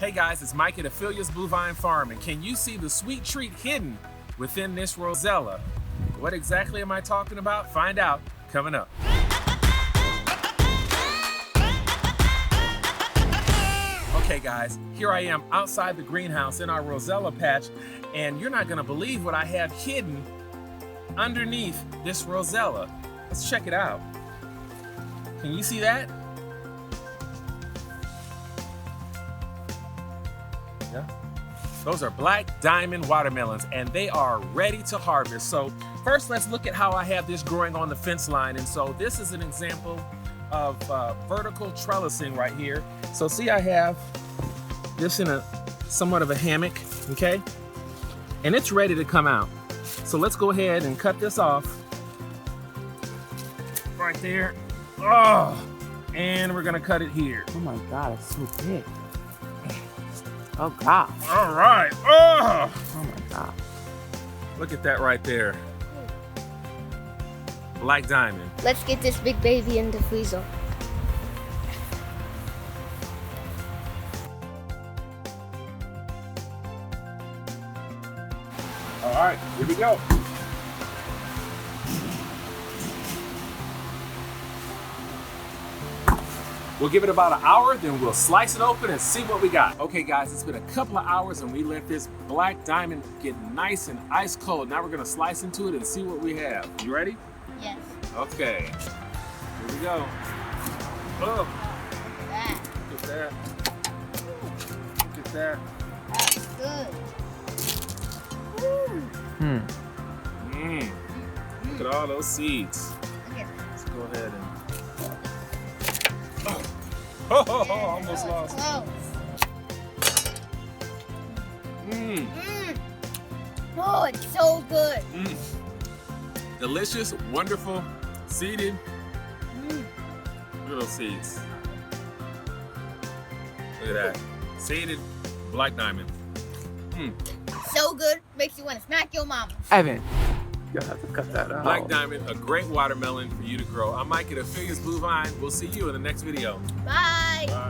Hey guys, it's Mike at Affiliates Blue Vine Farm, and can you see the sweet treat hidden within this rosella? What exactly am I talking about? Find out coming up. Okay guys, here I am outside the greenhouse in our rosella patch, and you're not gonna believe what I have hidden underneath this rosella. Let's check it out. Can you see that? Yeah. Those are black diamond watermelons, and they are ready to harvest. So first, let's look at how I have this growing on the fence line. And so this is an example of vertical trellising right here. So see, I have this in a somewhat of a hammock, okay? And it's ready to come out. So let's go ahead and cut this off right there. Oh, and we're gonna cut it here. Oh my God, it's so big. Oh God. All right. Oh, Oh my God. look at that right there. Black diamond. Let's get this big baby in the freezer. All right, here we go. We'll give it about an hour, then we'll slice it open and see what we got. Okay guys, it's been a couple of hours and we let this black diamond get nice and ice cold. Now we're gonna slice into it and see what we have. You ready? Yes. Okay, here we go. Oh, That. look at that. Look at that. That's good. Woo. Look at all those seeds. Look at that. Let's go ahead and... Oh, almost lost it. Close. Mmm. Oh, it's so good. Delicious, wonderful, seeded. Look at those seeds. Look at that. Seeded black diamond. So good, makes you want to smack your mama. Evan, you'll have to cut that out. Black diamond, a great watermelon for you to grow. I'm Mike at Affiliates Blue Vine. We'll see you in the next video. Bye. Bye.